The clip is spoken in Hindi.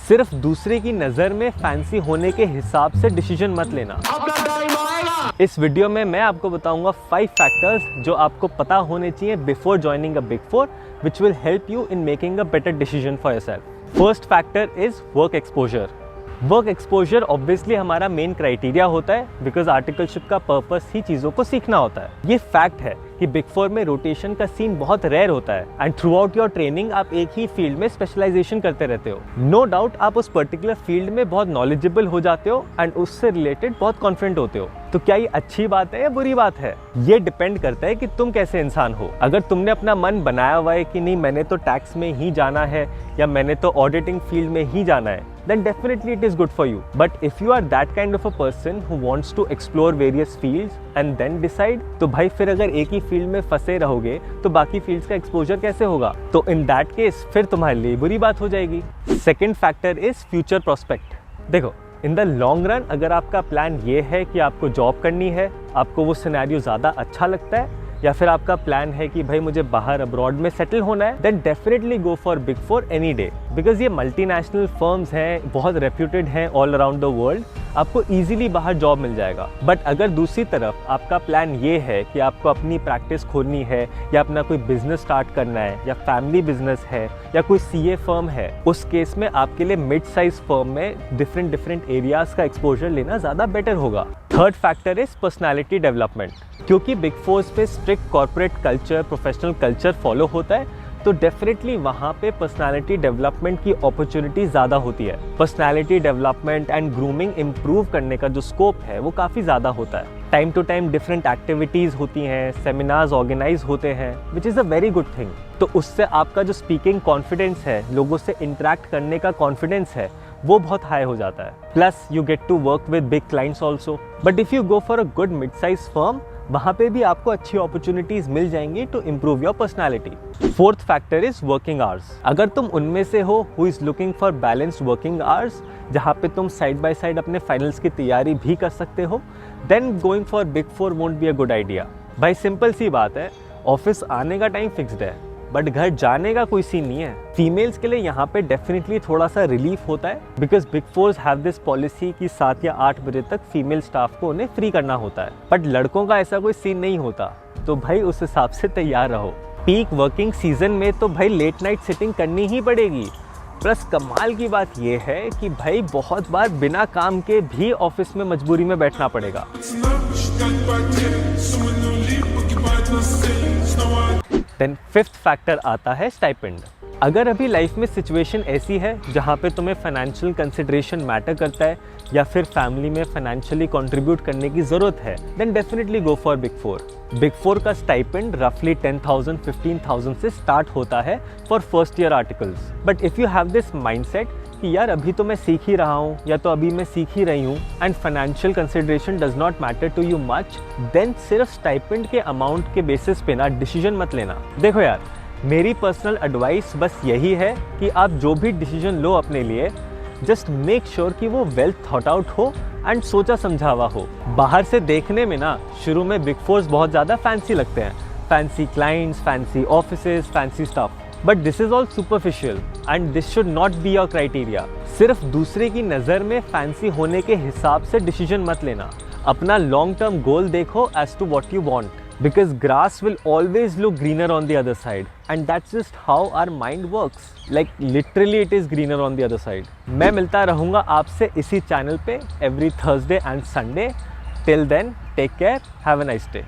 सिर्फ दूसरे की नज़र में फैंसी होने के हिसाब से डिसीजन मत लेना। इस वीडियो में मैं आपको बताऊंगा 5 फैक्टर्स जो आपको पता होने चाहिए before joining a big four, which will help you in making a better decision for yourself. First factor is work exposure. Work exposure obviously हमारा मेन क्राइटेरिया होता है, बिकॉज आर्टिकलशिप का पर्पस ही चीज़ों को सीखना होता है। ये फैक्ट है कि बिग फोर में रोटेशन का सीन बहुत रेयर होता है and through out your training आप एक ही फील्ड में स्पेशलाइजेशन करते रहते हो। नो डाउट आप उस पर्टिकुलर फील्ड में बहुत नॉलेजेबल हो जाते हो एंड उससे रिलेटेड बहुत कॉन्फिडेंट होते हो। तो क्या ये अच्छी बात है या बुरी बात है? ये डिपेंड करता है कि तुम कैसे इंसान हो। अगर तुमने अपना मन बनाया हुआ है कि नहीं मैंने तो टैक्स में ही जाना है या मैंने तो ऑडिटिंग फील्ड में ही जाना है, then definitely it is good for you. But if you are that kind of a person who wants to explore various fields and then decide, तो भाई फिर अगर एक ही फील्ड में फंसे रहोगे तो बाकी फील्ड्स का एक्सपोजर कैसे होगा? तो इन दैट केस फिर तुम्हारे लिए बुरी बात हो जाएगी। Second factor is future prospect. देखो, इन द लॉन्ग रन अगर आपका प्लान ये है कि आपको जॉब करनी है, आपको वो सिनेरियो ज़्यादा अच्छा लगता है, या फिर आपका प्लान है कि भाई मुझे बाहर अब्रॉड में सेटल होना है, then definitely go for big four any day, because ये मल्टीनेशनल फर्म्स हैं, बहुत रेप्यूटेड हैं ऑल अराउंड द वर्ल्ड, आपको इजीली बाहर जॉब मिल जाएगा। बट अगर दूसरी तरफ आपका प्लान ये है कि आपको अपनी प्रैक्टिस खोलनी है या अपना कोई बिजनेस स्टार्ट करना है या फैमिली बिजनेस है या कोई सीए फर्म है, उस केस में आपके लिए मिड साइज फर्म में डिफरेंट एरियाज का एक्सपोजर लेना ज़्यादा बेटर होगा। Third factor is personality development. क्योंकि बिग फोर्स पे strict corporate culture, professional culture follow होता है, तो डेफिनेटली वहाँ पे पर्सनालिटी डेवलपमेंट की अपॉर्चुनिटी ज़्यादा होती है। Personality development and grooming improve करने का जो स्कोप है वो काफ़ी ज़्यादा होता है। Time to time different activities होती हैं, सेमिनार्स ऑर्गेनाइज होते हैं, which is a very good thing. तो उससे आपका जो स्पीकिंग कॉन्फिडेंस है, लोगों से इंटरेक्ट करने का कॉन्फिडेंस है, वो बहुत हाई हो जाता है। Plus you get to work with big clients also. But if you go for a good mid size firm, वहाँ पे भी आपको अच्छी अपॉर्चुनिटीज मिल जाएंगी to improve your personality. Fourth factor is working hours. अगर तुम उनमें से हो who is looking for balanced working hours, जहाँ पे तुम साइड बाय साइड अपने फाइनल्स की तैयारी भी कर सकते हो, then going for big four won't be a good idea. भाई सिंपल सी बात है, ऑफिस आने का टाइम फिक्स्ड है बट घर जाने का कोई सीन नहीं है। फीमेल्स के लिए यहाँ पे डेफिनेटली थोड़ा सा रिलीफ होता है, because big force have this policy कि 7 या 8 बजे तक फीमेल स्टाफ को उन्हें फ्री करना होता है। बट लड़कों का ऐसा कोई सीन नहीं होता, तो भाई उस हिसाब से तैयार रहो। पीक वर्किंग सीजन में तो भाई लेट नाइट सिटिंग करनी ही पड़ेगी। प्लस कमाल की बात यह है कि भाई बहुत बार बिना काम के भी ऑफिस में मजबूरी में बैठना पड़ेगा। देन फिफ्थ फैक्टर आता है स्टाइपेंड। अगर अभी लाइफ में सिचुएशन ऐसी है जहाँ पे तुम्हें फाइनेंशियल कंसिडरेशन मैटर करता है या फिर फैमिली में फाइनेंशियली कंट्रीब्यूट करने की ज़रूरत है, then definitely go for big four. Big four का स्टाइपेंड रफली 10,000 15,000 से स्टार्ट होता है for first year articles. But if you have this mindset कि यार अभी तो मैं सीख ही रहा हूँ या तो अभी मैं सीख ही रही हूँ and financial consideration does not matter to you much, then सिर्फ स्टाइपेंड के अमाउंट के बेसिस पे ना डिसीजन मत लेना। देखो यार, मेरी पर्सनल एडवाइस बस यही है कि आप जो भी डिसीजन लो अपने लिए, जस्ट मेक श्योर कि वो वेल थॉट आउट हो एंड सोचा समझा हुआ हो। बाहर से देखने में ना शुरू में बिग फोर्स बहुत ज़्यादा फैंसी लगते हैं, fancy clients, fancy offices, fancy staff, but this is all superficial and this should not be your criteria. सिर्फ दूसरे की नज़र में फैंसी होने के हिसाब से डिसीजन मत लेना। अपना लॉन्ग टर्म गोल देखो as to what you want, because grass will always look greener on the other side and that's just how our mind works, like literally it is greener on the other side। मैं मिलता रहूँगा आपसे इसी चैनल पे every Thursday and Sunday। Till then, take care, have a nice day।